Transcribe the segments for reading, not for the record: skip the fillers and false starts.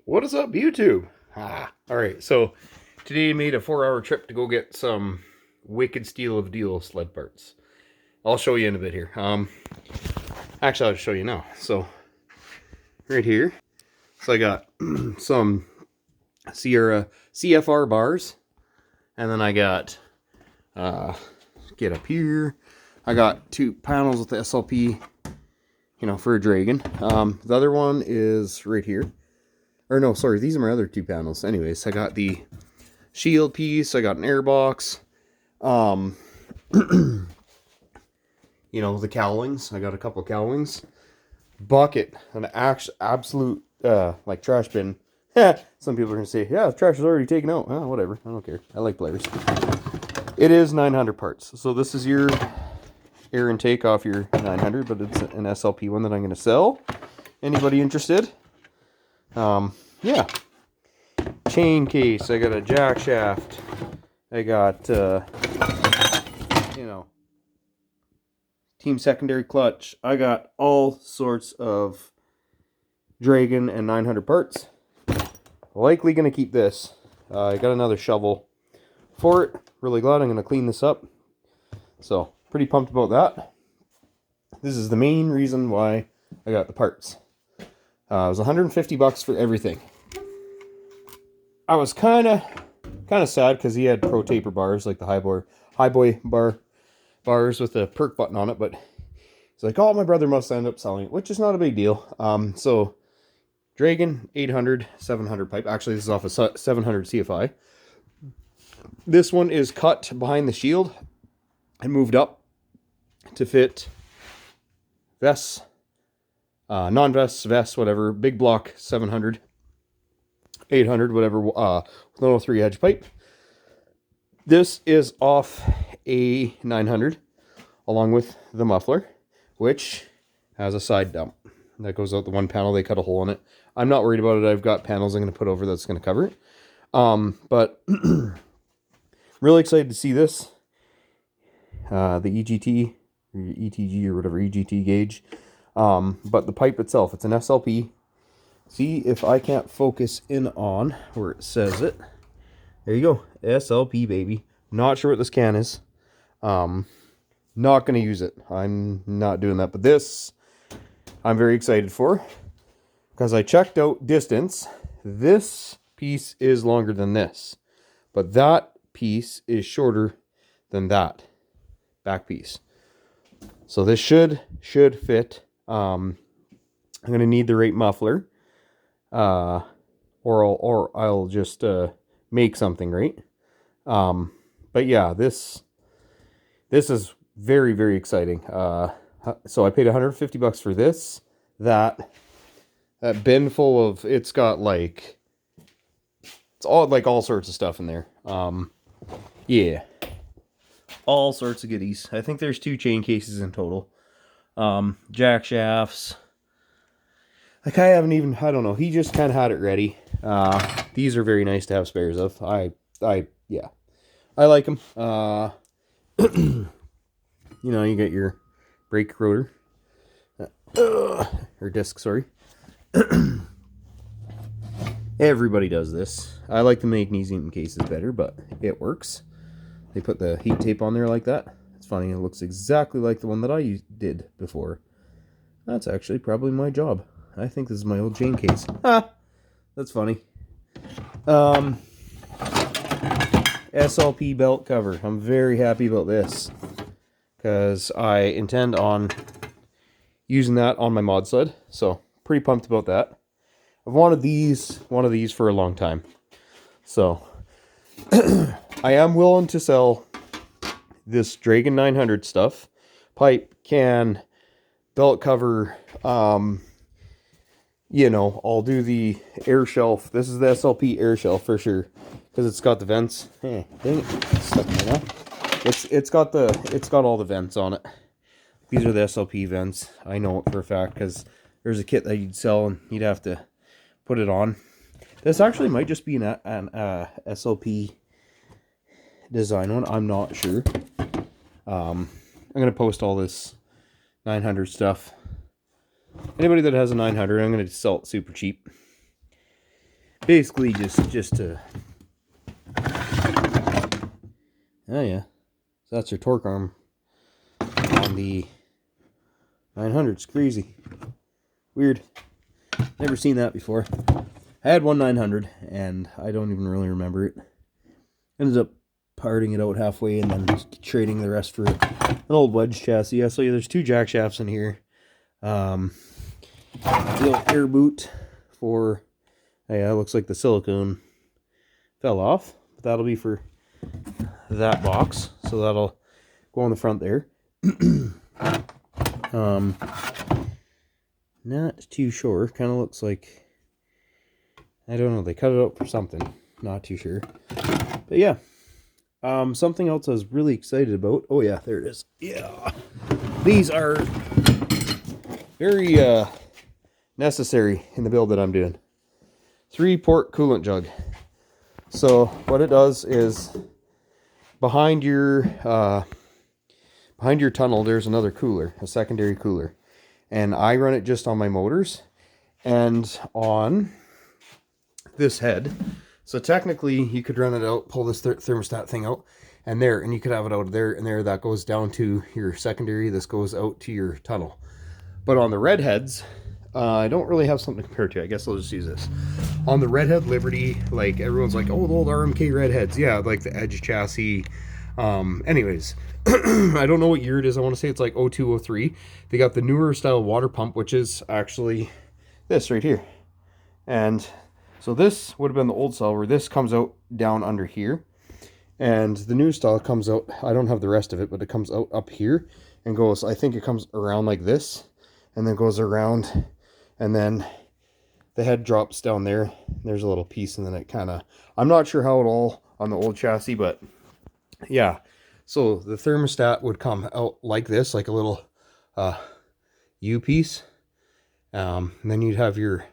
What is up, YouTube? Alright, so today I made a 4-hour trip to go get some wicked steal of deal sled parts. I'll show you in a bit here. Actually, I'll show you now. So, right here. So I got some Sierra CFR bars. And then I got, get up here. I got 2 panels with the SLP, for a Dragon. The other one is right here. Or no, sorry, these are my other 2 panels. Anyways, I got the shield piece, I got an air box, the cowlings. I got a couple of cowlings. Bucket, an absolute, like trash bin. Some people are going to say, yeah, the trash is already taken out. Whatever, I don't care. I like players. It is 900 parts. So this is your air intake off your 900, but it's an SLP one that I'm going to sell. Anybody interested? Yeah. Chain case. I got a jack shaft. I got, team secondary clutch. I got all sorts of Dragon and 900 parts. Likely going to keep this. I got another shovel for it. Really glad I'm going to clean this up. So, pretty pumped about that. This is the main reason why I got the parts. It was 150 bucks for everything. I was kind of sad because he had pro taper bars, like the high boy bars with the perk button on it, but it's like, oh, my brother must end up selling it, which is not a big deal. So Dragon 800 700 pipe. Actually, this is off a 700 CFI. This one is cut behind the shield and moved up to fit vests, non-vests, vests, whatever. Big block 700, 800, whatever, 103 edge pipe. This is off a 900 along with the muffler, which has a side dump that goes out the one panel. They cut a hole in it. I'm not worried about it. I've got panels I'm going to put over that's going to cover it. But really excited to see this. The EGT, or ETG, or whatever, EGT gauge. But the pipe itself, it's an SLP. See if I can't focus in on where it says it. There you go. SLP, baby. Not sure what this can is. Not going to use it. I'm not doing that. But this, I'm very excited for. Because I checked out distance. This piece is longer than this. But that piece is shorter than that back piece. So this should fit. I'm going to need the right muffler. Or I'll just make something, right? But yeah, this is very, very exciting. So I paid 150 bucks for this. That bin full of, it's got like, it's all sorts of stuff in there. Yeah, all sorts of goodies. I think there's 2 chain cases in total. Jack shafts. Like, I don't know. He just kind of had it ready. These are very nice to have spares of. Yeah. I like them. You get your brake rotor. Or disc, sorry. Everybody does this. I like the magnesium cases better, but it works. They put the heat tape on there like that. It's funny. It looks exactly like the one that I did before. That's actually probably my job. I think this is my old chain case. That's funny. SLP belt cover. I'm very happy about this because I intend on using that on my mod sled. So pretty pumped about that. I've wanted one of these for a long time. So I am willing to sell this Dragon 900 stuff. Pipe, can, belt cover, I'll do the air shelf. This is the SLP air shelf for sure. Because it's got the vents. Dang it. It's stuck right now. It's got all the vents on it. These are the SLP vents. I know it for a fact because there's a kit that you'd sell and you'd have to put it on. This actually might just be an SLP design one. I'm not sure. I'm going to post all this 900 stuff. Anybody that has a 900, I'm going to sell it super cheap. basically just to, oh yeah, so that's your torque arm on the 900. It's crazy, weird, never seen that before. I had one 900 and I don't even really remember it. Ended up parting it out halfway and then trading the rest for an old wedge chassis. Yeah, so yeah, there's 2 jack shafts in here. Little air boot for, yeah, it looks like the silicone fell off, but that'll be for that box, so that'll go on the front there. Not too sure, kind of looks like, I don't know, they cut it out for something, not too sure, but yeah. Something else I was really excited about, oh yeah, there it is, yeah, these are very necessary in the build that I'm doing. 3-port coolant jug. So what it does is behind your tunnel there's another cooler, a secondary cooler, and I run it just on my motors and on this head. So technically you could run it out, pull this thermostat thing out, and you could have it out there and there. That goes down to your secondary. This goes out to your tunnel. But on the redheads, I don't really have something to compare to. I guess I'll just use this. On the Redhead Liberty, like everyone's like, oh, the old RMK Redheads. Yeah, like the Edge chassis. Anyways, I don't know what year it is. I want to say it's like 02, 03. They got the newer style water pump, which is actually this right here. And so this would have been the old style where this comes out down under here. And the new style comes out, I don't have the rest of it, but it comes out up here and goes, I think it comes around like this. And then goes around, and then the head drops down there. There's a little piece, and then it kind of, I'm not sure how it all on the old chassis, but yeah. So the thermostat would come out like this, like a little U piece. And then you'd have your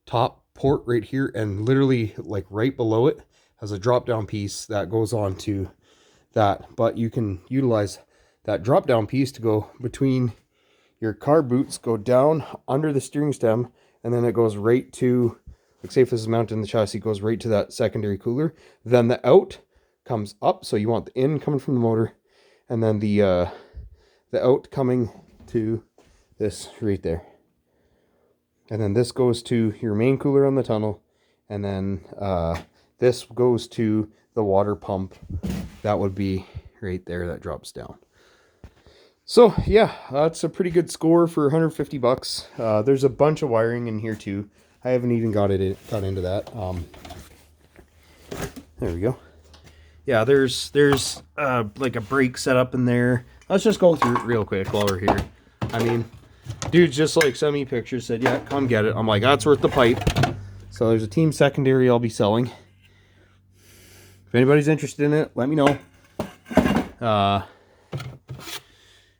top port right here, and literally like right below it has a drop down piece that goes on to that. But you can utilize that drop down piece to go between your car boots, go down under the steering stem, and then it goes right to, like say if this is mounted in the chassis, goes right to that secondary cooler. Then the out comes up, so you want the in coming from the motor, and then the out coming to this right there. And then this goes to your main cooler on the tunnel, and then this goes to the water pump. That would be right there, that drops down. So yeah, that's a pretty good score for 150 bucks. There's a bunch of wiring in here too. I haven't even got into that. There we go. Yeah, there's like a brake setup in there. Let's just go through it real quick while we're here. I mean, dude just like sent me pictures, said, yeah, come get it. I'm like, that's worth the pipe. So there's a team secondary I'll be selling. If anybody's interested in it, let me know.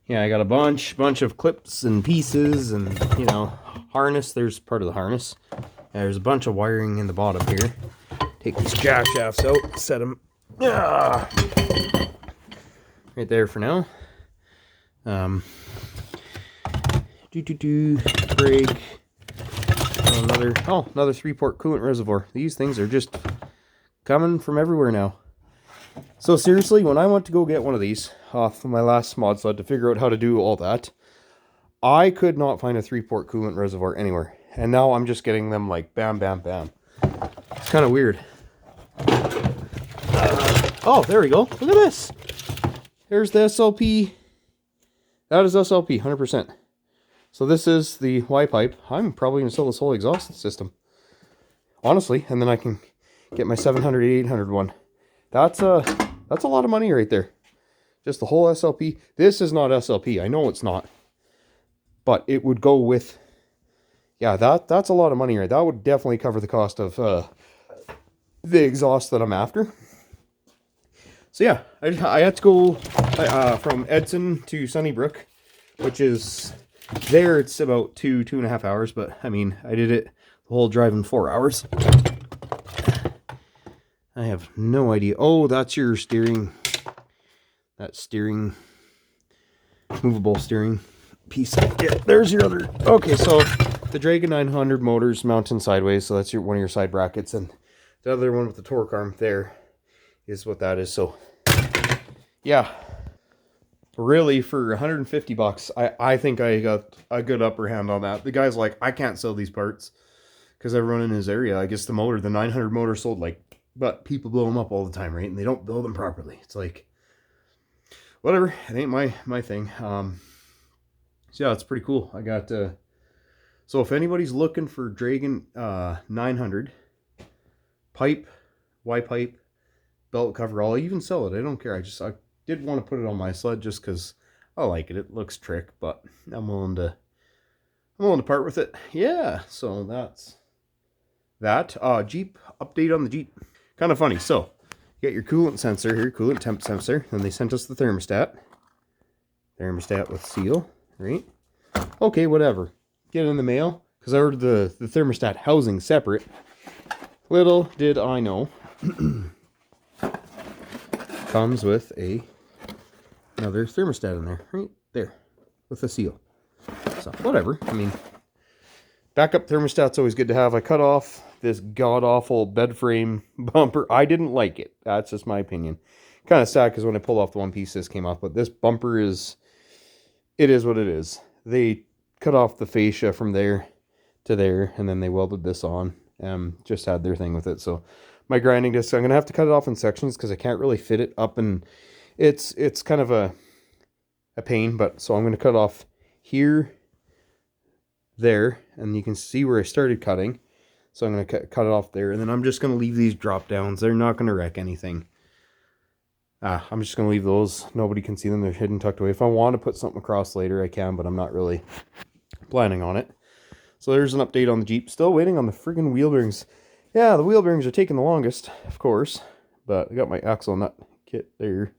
Yeah, I got a bunch of clips and pieces and, you know, harness. There's part of the harness. There's a bunch of wiring in the bottom here. Take these jack shafts out, set them right there for now. Brake. Another 3-port coolant reservoir. These things are just coming from everywhere now. So seriously, when I went to go get one of these off my last mod sled to figure out how to do all that, I could not find a 3-port coolant reservoir anywhere. And now I'm just getting them like bam, bam, bam. It's kind of weird. Oh, there we go. Look at this. There's the SLP. That is SLP, 100%. So this is the Y pipe. I'm probably going to sell this whole exhaust system. Honestly, and then I can get my 700, 800 one. That's a lot of money right there. Just the whole SLP. This is not SLP. I know it's not. But it would go with, yeah, that's a lot of money, right? That would definitely cover the cost of the exhaust that I'm after. So yeah, I had to go from Edson to Sunnybrook, which is there. It's about 2.5 hours, but I mean, I did it the whole drive in 4 hours. I have no idea. Oh, that's your steering. That steering, movable steering piece. Yeah, there's your other. Okay, so the Dragon 900 motor's mounting sideways, so that's one of your side brackets, and The other one with the torque arm there is what that is. So yeah, really for 150 bucks, I think I got a good upper hand on that. The guy's like, I can't sell these parts because everyone in his area, I guess the 900 motor sold like, but people blow them up all the time, right? And they don't build them properly. It's like, whatever, it ain't my thing. So yeah, it's pretty cool. I got so if anybody's looking for Dragon 900 pipe, Y pipe, belt cover, I'll even sell it. I don't care. I did want to put it on my sled just because I like it. It looks trick, but I'm willing to part with it. Yeah, so that's that. Jeep update on the Jeep. Kind of funny. So you got your coolant sensor here, coolant temp sensor. Then they sent us the thermostat. Thermostat with seal, right? Okay, whatever. Get it in the mail because I ordered the thermostat housing separate. Little did I know, comes with another thermostat in there, right there, with a seal. So whatever. I mean, backup thermostat's always good to have. I cut off this god-awful bed frame bumper. I didn't like it. That's just my opinion. Kind of sad because when I pulled off the one piece, this came off. But this bumper is what it is. They cut off the fascia from there to there, and then they welded this on. Just had their thing with it. So my grinding disc, I'm going to have to cut it off in sections because I can't really fit it up. And it's kind of a pain. But so I'm going to cut off here, there, and you can see where I started cutting. So I'm going to cut it off there, and then I'm just going to leave these drop downs. They're not going to wreck anything. I'm just going to leave those. Nobody can see them. They're hidden, tucked away. If I want to put something across later, I can, but I'm not really planning on it. So there's an update on the Jeep. Still waiting on the friggin' wheel bearings. Yeah, the wheel bearings are taking the longest, of course, but I got my axle nut kit there.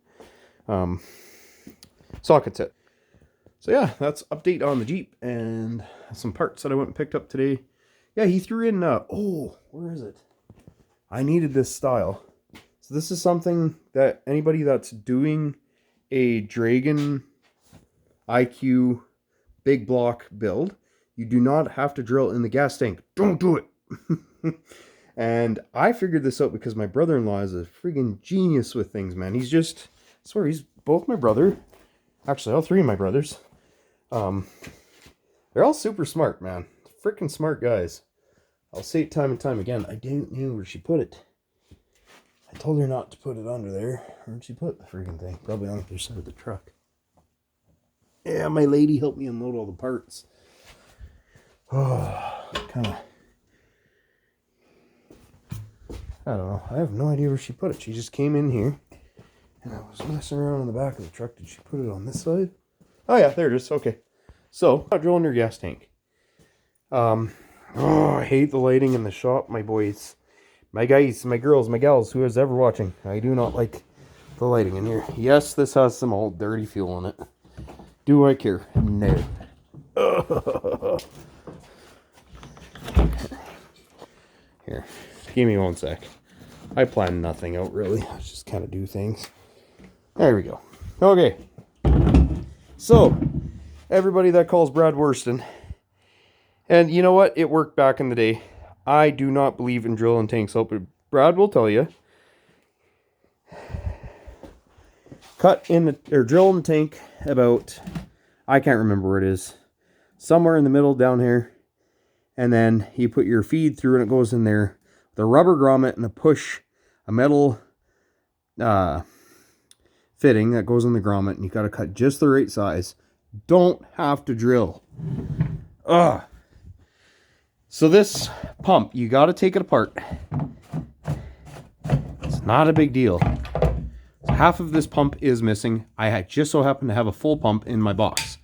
Socket set. So yeah, that's update on the Jeep and some parts that I went and picked up today. Yeah, he threw in, oh, where is it? I needed this style. So this is something that anybody that's doing a Dragon IQ big block build, you do not have to drill in the gas tank. Don't do it. And I figured this out because my brother-in-law is a friggin' genius with things, man. He's just, I swear, he's both my brother. Actually, all three of my brothers. They're all super smart, man. Freaking smart guys. I'll say it time and time again. I don't know where she put it. I told her not to put it under there. Where'd she put the freaking thing? Probably on the other side of the truck. Yeah, my lady helped me unload all the parts. Oh, kind of. I don't know. I have no idea where she put it. She just came in here. And I was messing around in the back of the truck. Did she put it on this side? Oh, yeah, there it is. Okay. So, not drilling your gas tank. Oh, I hate the lighting in the shop, my boys. My guys, my girls, my gals, who is ever watching. I do not like the lighting in here. Yes, this has some old dirty fuel in it. Do I care? No. Here, give me 1 sec. I plan nothing out, really. I just kind of do things. There we go. Okay. So, everybody that calls Brad Worston. And you know what? It worked back in the day. I do not believe in drilling tanks out, but Brad will tell you. Drill in the tank about, I can't remember where it is. Somewhere in the middle down here. And then you put your feed through and it goes in there. The rubber grommet and a metal fitting that goes in the grommet. And you got to cut just the right size. Don't have to drill. Ugh. So this pump, you got to take it apart. It's not a big deal. So half of this pump is missing. I just so happen to have a full pump in my box.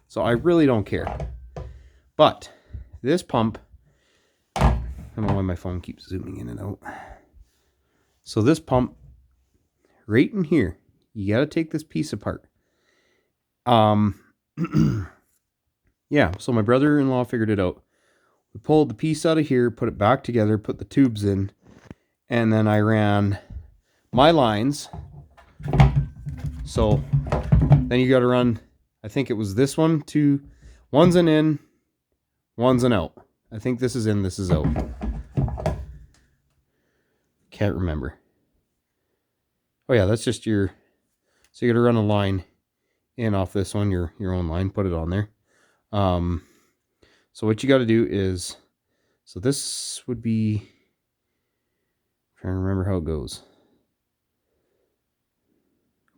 So I really don't care. But this pump, I don't know why my phone keeps zooming in and out. So this pump, right in here, you got to take this piece apart. Yeah, so my brother-in-law figured it out. We pulled the piece out of here, put it back together, put the tubes in, and then I ran my lines. So then you got to run, I think it was this one, one's an in, one's an out. I think this is in, this is out. Can't remember. Oh yeah, that's just your, so you got to run a line in off this one, your own line, put it on there. So what you got to do is, so this would be, I'm trying to remember how it goes.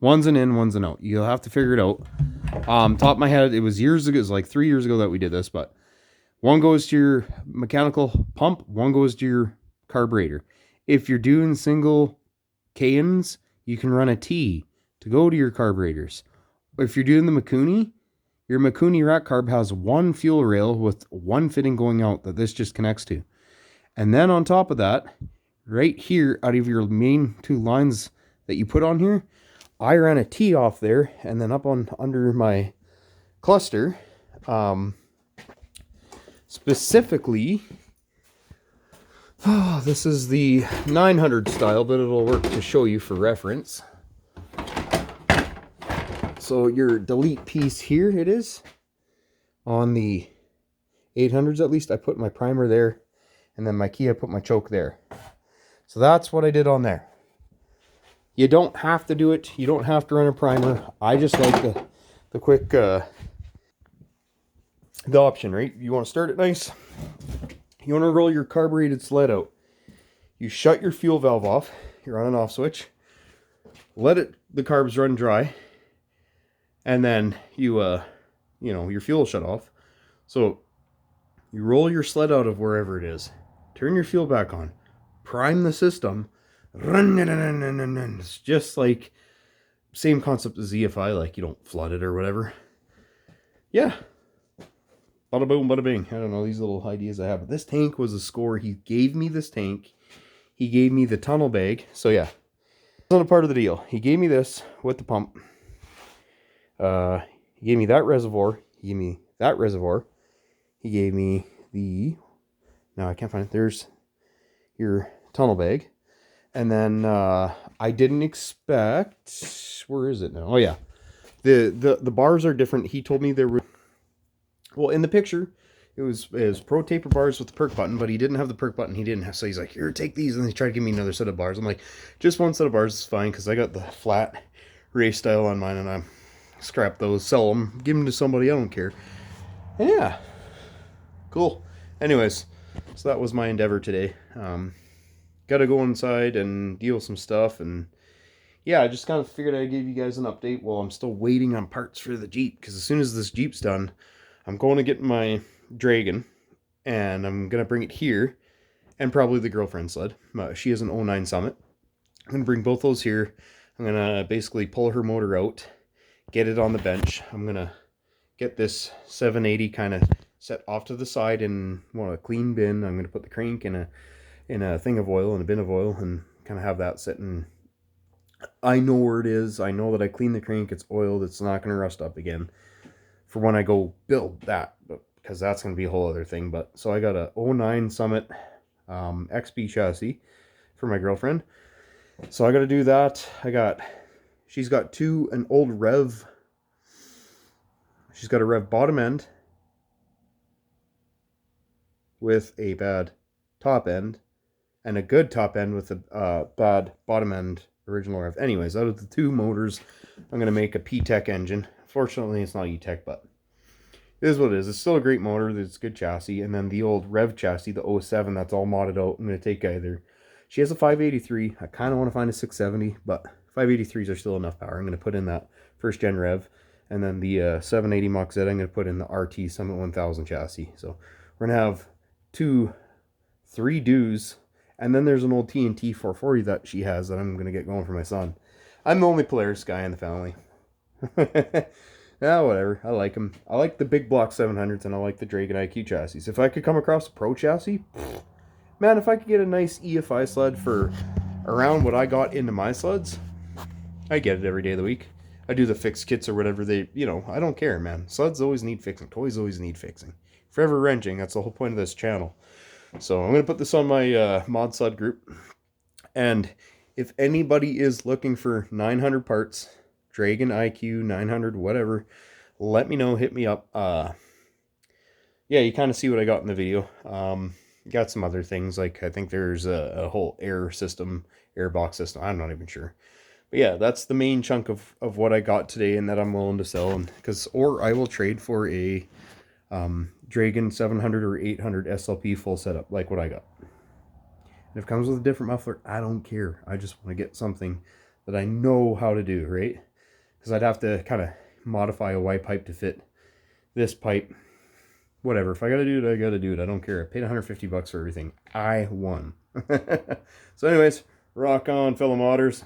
One's an in, one's an out. You'll have to figure it out. Top of my head, it was years ago, it was like 3 years ago that we did this, but one goes to your mechanical pump, one goes to your carburetor. If you're doing single cans, you can run a T to go to your carburetors. If you're doing the Mikuni, your Mikuni rack carb has one fuel rail with one fitting going out that this just connects to. And then on top of that, right here, out of your main two lines that you put on here, I ran a T off there, and then up on under my cluster, specifically, this is the 900 style, but it'll work to show you for reference. So your delete piece here, it is. On the 800s at least, I put my primer there, and then my key, I put my choke there. So that's what I did on there. You don't have to do it. You don't have to run a primer. I just like the quick, the option, right? You want to start it nice. You want to roll your carbureted sled out. You shut your fuel valve off. You're on an off switch. Let the carbs run dry. And then you know, your fuel shut off. So you roll your sled out of wherever it is. Turn your fuel back on. Prime the system. It's just like same concept as EFI, like you don't flood it or whatever. Yeah. Bada boom, bada bing. I don't know, these little ideas I have. But this tank was a score. He gave me this tank. He gave me the tunnel bag. So yeah, it's not a part of the deal. He gave me this with the pump. He gave me that reservoir. He gave me that reservoir. He gave me the, no, I can't find it. There's your tunnel bag. And then I didn't expect, where is it now? Oh yeah, the bars are different. He told me there were, well, in the picture it was pro taper bars with the perk button, but he didn't have the perk button. He didn't have, so he's like, here, take these, and he tried to give me another set of bars. I'm like, just one set of bars is fine, because I got the flat race style on mine, and I scrap those, sell them, give them to somebody, I don't care. Yeah, cool. Anyways, so that was my endeavor today. Got to go inside and deal with some stuff, and yeah, I just kind of figured I'd give you guys an update while I'm still waiting on parts for the Jeep, because as soon as this Jeep's done, I'm going to get my Dragon, and I'm going to bring it here, and probably the girlfriend sled. She has an 09 Summit. I'm going to bring both those here. I'm going to basically pull her motor out, get it on the bench. I'm going to get this 780 kind of set off to the side in a clean bin. I'm going to put the crank in a thing of oil, in a bin of oil, and kind of have that sitting. I know where it is. I know that I cleaned the crank. It's oiled. It's not going to rust up again for when I go build that, because that's going to be a whole other thing. But so I got a 09 Summit XB chassis for my girlfriend. So I got to do that. She's got an old Rev. She's got a Rev bottom end with a bad top end, and a good top end with a bad bottom end original Rev. Anyways, out of the two motors, I'm going to make a P-Tech engine. Fortunately, it's not E-Tech, but it is what it is. It's still a great motor. It's a good chassis. And then the old Rev chassis, the 07, that's all modded out. I'm going to take either. She has a 583. I kind of want to find a 670, but 583s are still enough power. I'm going to put in that first gen Rev. And then the 780 Mach Z, I'm going to put in the RT Summit 1000 chassis. So we're going to have 3 dues. And then there's an old TNT 440 that she has that I'm going to get going for my son. I'm the only Polaris guy in the family. Yeah, whatever. I like them. I like the big block 700s, and I like the Dragon IQ chassis. If I could come across a pro chassis, man, if I could get a nice EFI sled for around what I got into my sleds, I get it every day of the week. I do the fixed kits or whatever they, I don't care, man. Sleds always need fixing. Toys always need fixing. Forever wrenching. That's the whole point of this channel. So I'm going to put this on my mod sled group. And if anybody is looking for 900 parts, Dragon IQ 900, whatever, let me know. Hit me up. Yeah, you kind of see what I got in the video. got some other things, like I think there's a whole air system, air box system. I'm not even sure. But yeah, that's the main chunk of what I got today and that I'm willing to sell. Or I will trade for a Dragon 700 or 800 SLP full setup like what I got. And if it comes with a different muffler, I don't care. I just want to get something that I know how to do, right? Because I'd have to kind of modify a Y pipe to fit this pipe. Whatever. If I got to do it, I got to do it. I don't care. I paid $150 for everything. I won. So anyways, rock on, fellow modders.